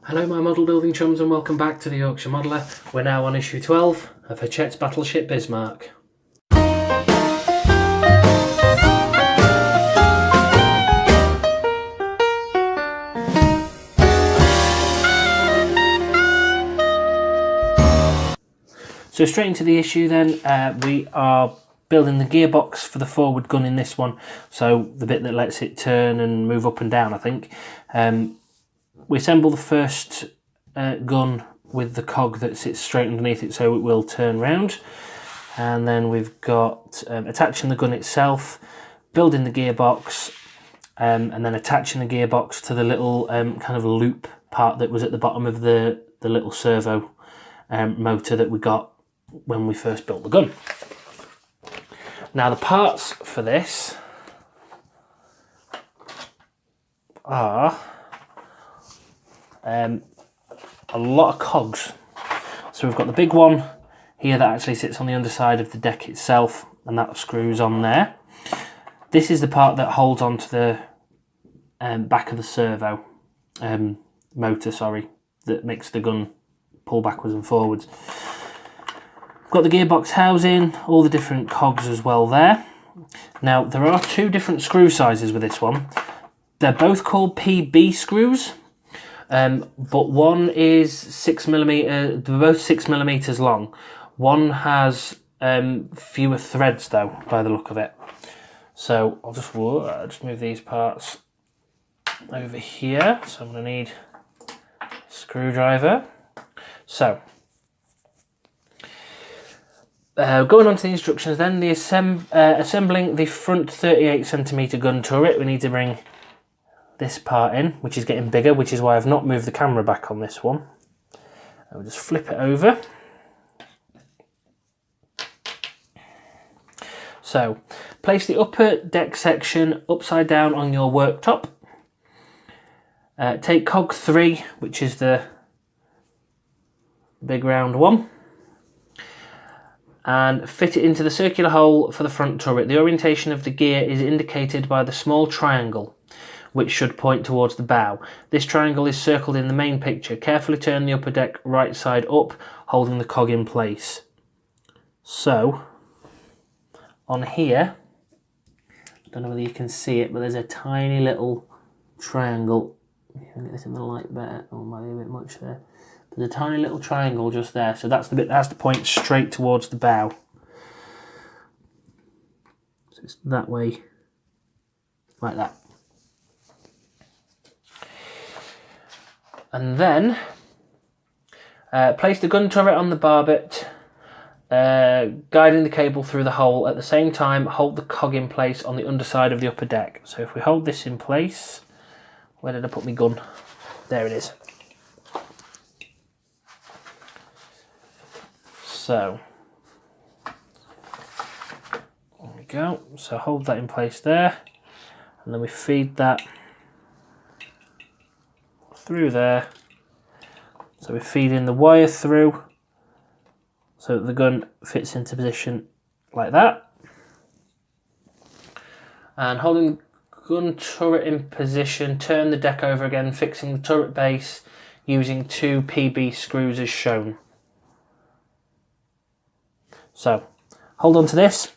Hello my model building chums and welcome back to the Yorkshire Modeller. We're now on issue 12 of Hachette's Battleship Bismarck. So straight into the issue then, we are building the gearbox for the forward gun in this one. So the bit that lets it turn and move up and down, I think. We assemble the first gun with the cog that sits straight underneath it so it will turn round. And then we've got attaching the gun itself, building the gearbox, and then attaching the gearbox to the little kind of loop part that was at the bottom of the little servo motor that we got when we first built the gun. Now the parts for this are a lot of cogs. So we've got the big one here that actually sits on the underside of the deck itself, and that screws on there. This is the part that holds onto the back of the servo motor, that makes the gun pull backwards and forwards. We've got the gearbox housing, all the different cogs as well there. Now there are two different screw sizes with this one. They're both called PB screws. But one is 6mm, they're both 6mm long. One has fewer threads though, by the look of it. So I'll just move these parts over here. So I'm going to need a screwdriver. So going on to the instructions then, the assembling the front 38cm gun turret, we need to bring this part in, which is getting bigger, which is why I've not moved the camera back on this one. I'll just flip it over. So, place the upper deck section upside down on your worktop. Take cog 3, which is the big round one, and fit it into the circular hole for the front turret. The orientation of the gear is indicated by the small triangle, which should point towards the bow. This triangle is circled in the main picture. Carefully turn the upper deck right side up, holding the cog in place. So, on here, I don't know whether you can see it, but there's a tiny little triangle. If I can get this in the light better, oh, might be a bit much there. There's a tiny little triangle just there, so that's the bit that has to point straight towards the bow. So it's that way, like that. And then place the gun turret on the barbette, guiding the cable through the hole. At the same time, hold the cog in place on the underside of the upper deck. So if we hold this in place, where did I put my gun? There it is. So, there we go. So hold that in place there, and then we feed that through there. So we feed in the wire through so that the gun fits into position like that. And holding the gun turret in position, turn the deck over again, fixing the turret base using 2 PB screws as shown. So hold on to this,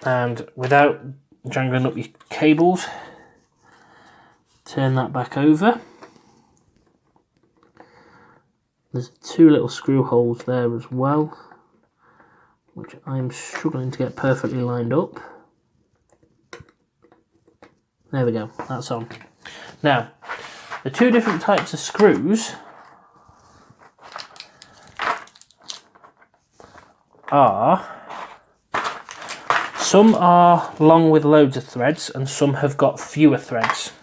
and without jangling up your cables, turn that back over. There's 2 little screw holes there as well, which I'm struggling to get perfectly lined up. There we go, that's on. Now, the 2 different types of screws are, some are long with loads of threads and some have got fewer threads.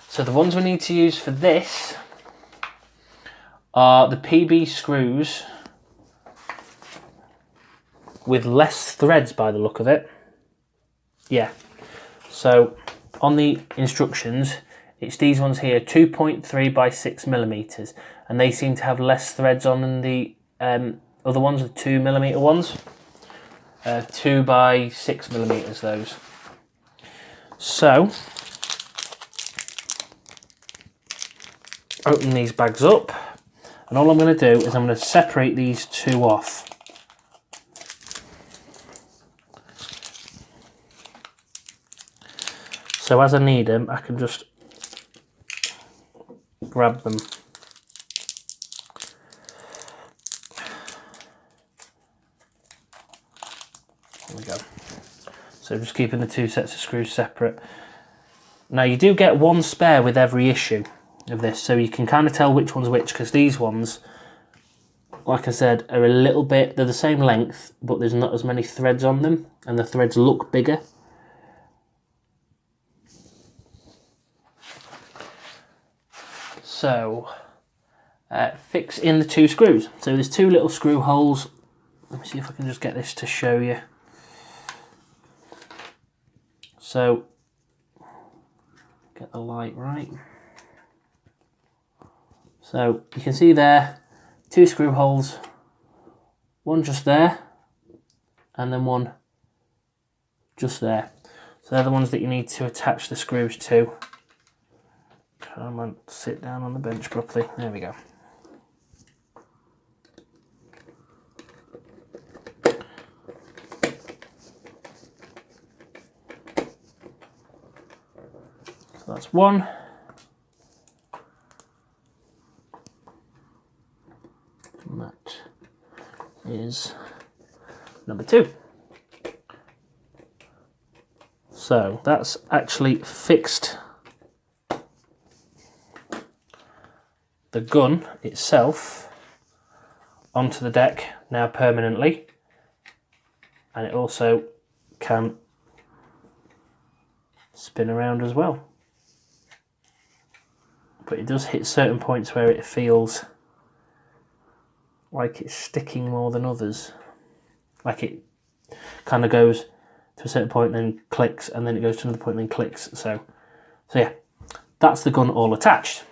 So the ones we need to use for this are the PB screws with less threads by the look of it. Yeah, so on the instructions it's these ones here, 2.3 by 6mm, and they seem to have less threads on than the other ones, the 2mm ones. 2 by 6mm those. So open these bags up, and all I'm going to do is I'm going to separate these two off. So as I need them, I can just grab them. There we go. So just keeping the two sets of screws separate. Now you do get one spare with every issue of this, so you can kind of tell which one's which, because these ones, like I said, are a little bit, they're the same length, but there's not as many threads on them, and the threads look bigger. So, fix in the two screws. So there's two little screw holes. Let me see if I can just get this to show you. So, get the light right. So you can see there, two screw holes, one just there, and then one just there. So they're the ones that you need to attach the screws to. Come on, sit down on the bench properly. There we go. So that's one. And that is number two. So that's actually fixed the gun itself onto the deck now permanently, and it also can spin around as well, but it does hit certain points where it feels like it's sticking more than others, like it kind of goes to a certain point and then clicks, and then it goes to another point and then clicks. So yeah, that's the gun all attached.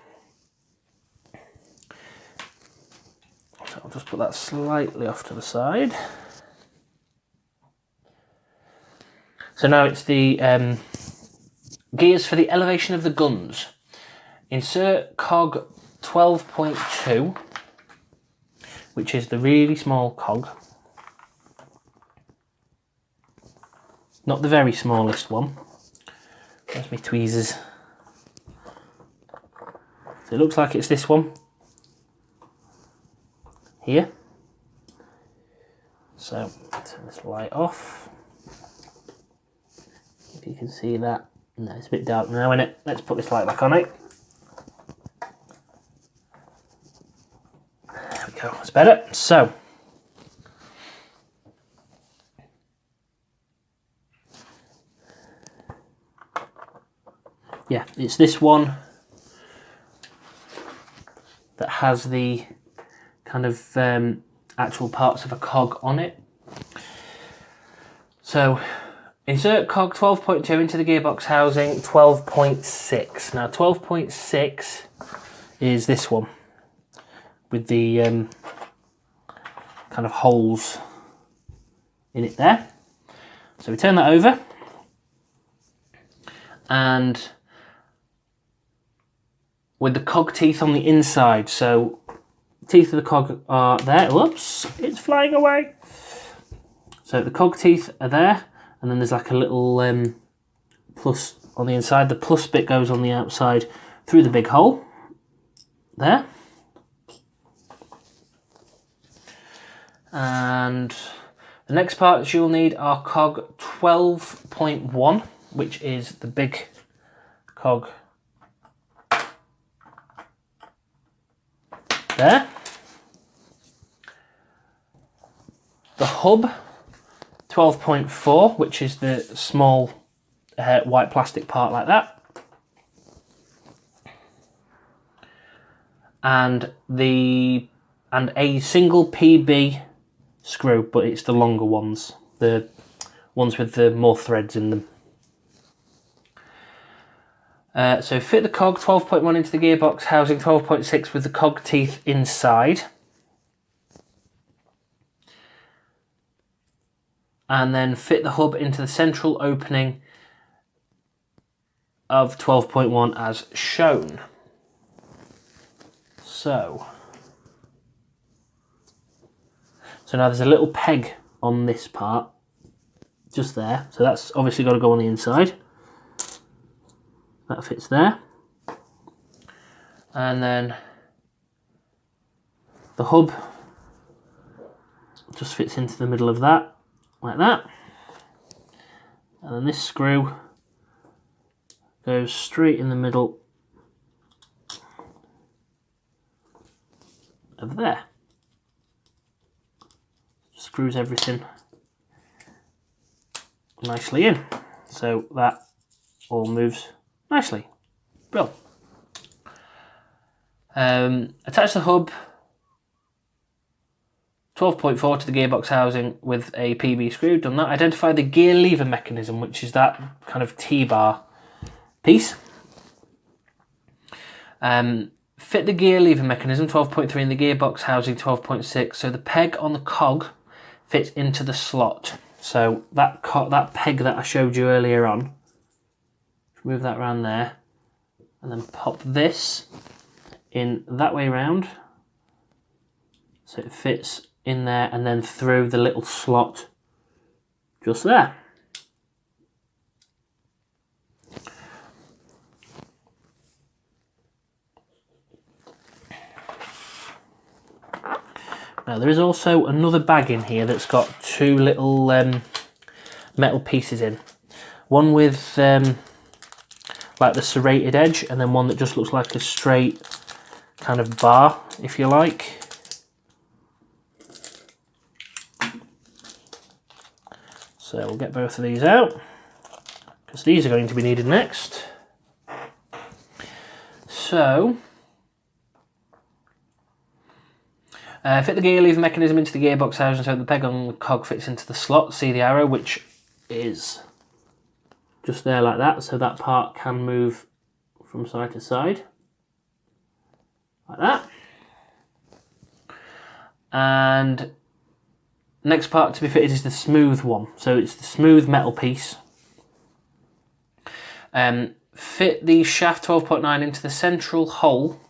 So I'll just put that slightly off to the side. So now it's the gears for the elevation of the guns. Insert cog 12.2, which is the really small cog. Not the very smallest one. There's my tweezers. So it looks like it's this one here. So turn this light off. If you can see that. No, it's a bit dark now, isn't it? Let's put this light back on it. There we go, that's better. So yeah, it's this one that has the kind of actual parts of a cog on it. So insert cog 12.2 into the gearbox housing 12.6. Now 12.6 is this one with the kind of holes in it there. So we turn that over, and with the cog teeth on the inside, so teeth of the cog are there. Whoops, it's flying away. So the cog teeth are there, and then there's like a little plus on the inside. The plus bit goes on the outside through the big hole there. And the next parts you'll need are cog 12.1, which is the big cog there. The hub 12.4, which is the small white plastic part like that. And a single PB screw, but it's the longer ones, the ones with the more threads in them. So fit the cog 12.1 into the gearbox housing 12.6 with the cog teeth inside. And then fit the hub into the central opening of 12.1 as shown. So now there's a little peg on this part, just there. So that's obviously got to go on the inside. That fits there. And then the hub just fits into the middle of that, like that. And then this screw goes straight in the middle of there. Screws everything nicely in. So that all moves nicely. Brilliant. Attach the hub 12.4 to the gearbox housing with a PB screw. Done that. Identify the gear lever mechanism, which is that kind of T-bar piece. Fit the gear lever mechanism 12.3 in the gearbox housing 12.6, so the peg on the cog fits into the slot. So that peg that I showed you earlier on, move that around there, and then pop this in that way round, so it fits in there and then through the little slot just there. Now there is also another bag in here that's got two little metal pieces in. One with like the serrated edge, and then one that just looks like a straight kind of bar, if you like. So we'll get both of these out, because these are going to be needed next. So fit the gear lever mechanism into the gearbox housing so the peg on the cog fits into the slot. See the arrow, which is just there like that, so that part can move from side to side, like that. And next part to be fitted is the smooth one. So it's the smooth metal piece. Fit the shaft 12.9 into the central hole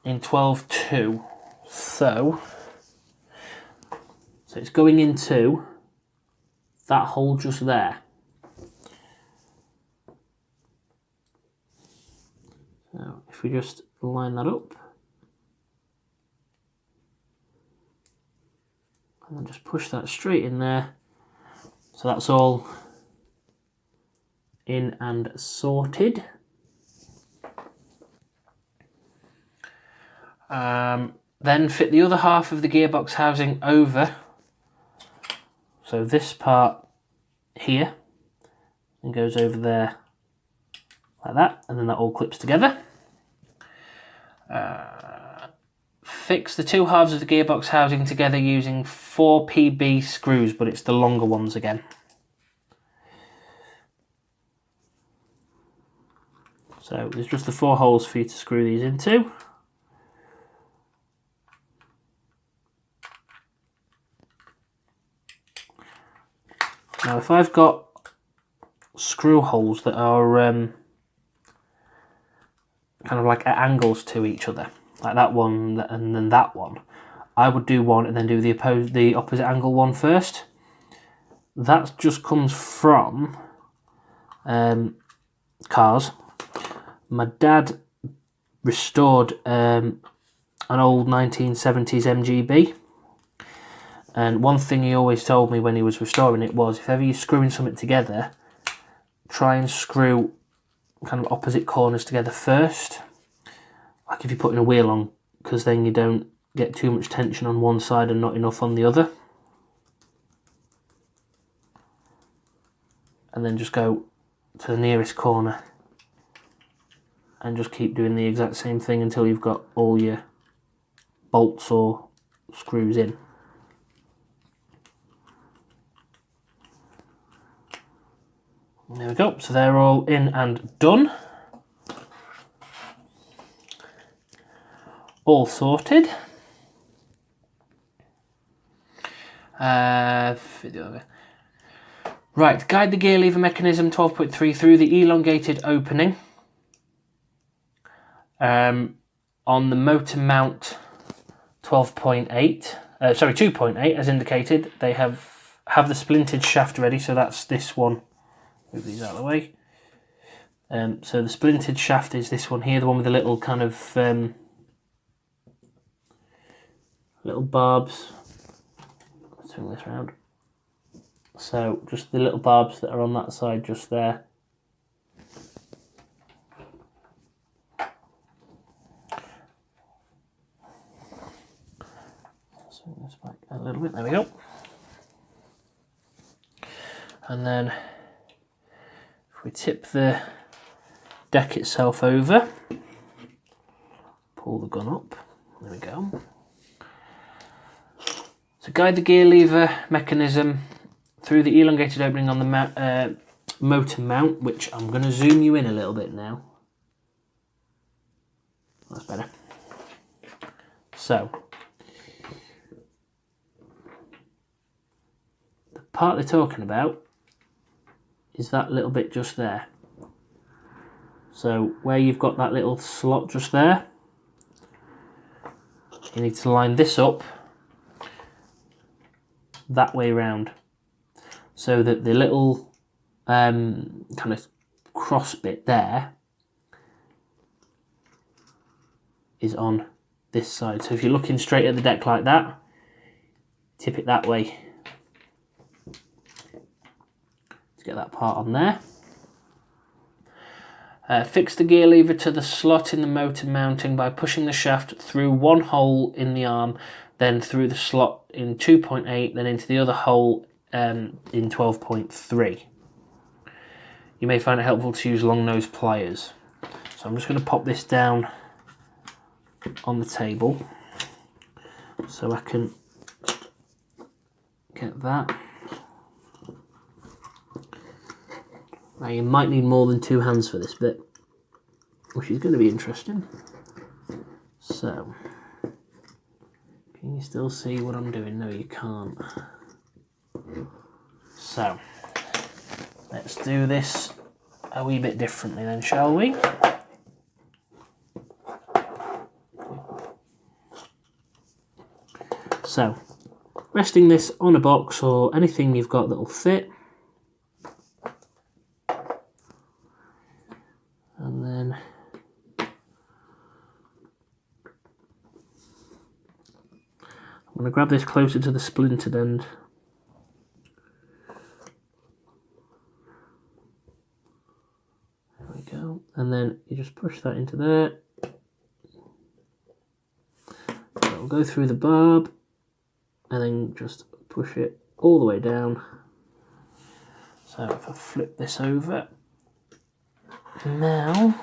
in 12.2. So it's going into that hole just there. So if we just line that up and then just push that straight in there, so that's all in and sorted. Then fit the other half of the gearbox housing over, so this part here, and goes over there like that, and then that all clips together. Fix the two halves of the gearbox housing together using 4 PB screws, but it's the longer ones again. So there's just the 4 holes for you to screw these into. Now if I've got screw holes that are kind of like at angles to each other, like that one and then that one, I would do one and then do the opposite angle one first. That just comes from cars. My dad restored an old 1970s MGB, and one thing he always told me when he was restoring it was, if ever you're screwing something together, try and screw kind of opposite corners together first, like if you're putting a wheel on, because then you don't get too much tension on one side and not enough on the other. And then just go to the nearest corner and just keep doing the exact same thing until you've got all your bolts or screws in. There we go, so they're all in and done. All sorted. Right, guide the gear lever mechanism 12.3 through the elongated opening. On the motor mount 2.8 as indicated, they have the splintered shaft ready, so that's this one. Move these out of the way. So the splintered shaft is this one here, the one with the little kind of little barbs. Let's turn this around. So just the little barbs that are on that side just there. Swing this back a little bit, there we go. And then if we tip the deck itself over, pull the gun up, there we go. So guide the gear lever mechanism through the elongated opening on the motor mount, which I'm going to zoom you in a little bit now. That's better. So, the part they're talking about is that little bit just there. So where you've got that little slot just there, you need to line this up that way round, so that the little kind of cross bit there is on this side. So if you're looking straight at the deck like that, tip it that way to get that part on there. Fix the gear lever to the slot in the motor mounting by pushing the shaft through one hole in the arm, then through the slot in 2.8, then into the other hole in 12.3. You may find it helpful to use long nose pliers. So I'm just going to pop this down on the table so I can get that. Now you might need more than two hands for this bit, which is going to be interesting. So, can you still see what I'm doing? No, you can't. So, let's do this a wee bit differently then, shall we? So, resting this on a box or anything you've got that'll fit. And then I'm going to grab this closer to the splintered end. There we go. And then you just push that into there. It'll go through the barb and then just push it all the way down. So if I flip this over, now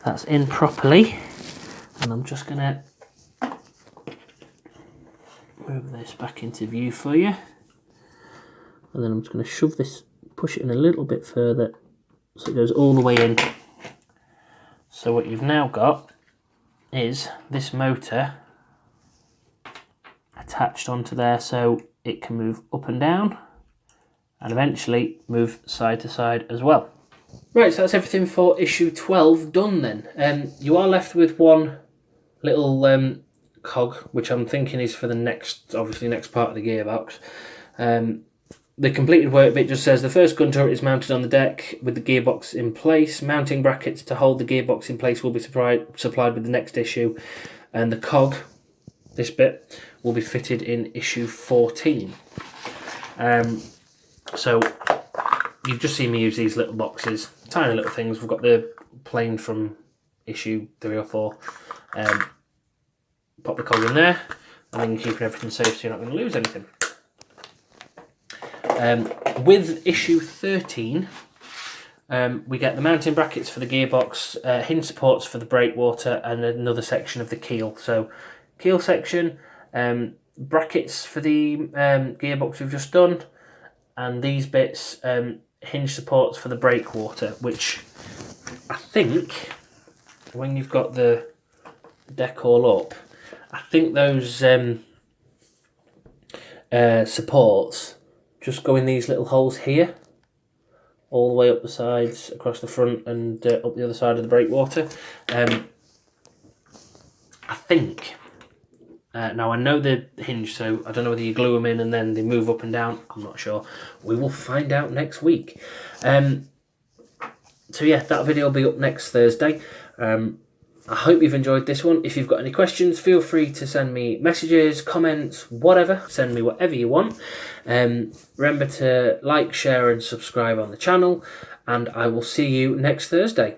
that's in properly, and I'm just going to move this back into view for you, and then I'm just going to shove this, push it in a little bit further so it goes all the way in. So what you've now got is this motor attached onto there, so it can move up and down and eventually move side to side as well. Right, so that's everything for issue 12 done then. You are left with one little cog, which I'm thinking is for the next part of the gearbox. The completed work bit just says the first gun turret is mounted on the deck with the gearbox in place. Mounting brackets to hold the gearbox in place will be supplied with the next issue, and the cog, this bit, will be fitted in issue 14. So you've just seen me use these little boxes, tiny little things. We've got the plane from issue 3 or 4. Pop the cog in there, and then you're keeping everything safe so you're not going to lose anything. With issue 13, we get the mounting brackets for the gearbox, hinge supports for the breakwater, and another section of the keel. So keel section, brackets for the gearbox we've just done, and these bits, hinge supports for the breakwater, which I think when you've got the deck all up, I think those supports just go in these little holes here. all the way up the sides, across the front, and up the other side of the breakwater. I think. Now I know they're hinged, so I don't know whether you glue them in and then they move up and down. I'm not sure. We will find out next week. So yeah, that video will be up next Thursday. I hope you've enjoyed this one. If you've got any questions, feel free to send me messages, comments, whatever. Send me whatever you want. Remember to like, share and subscribe on the channel, and I will see you next Thursday.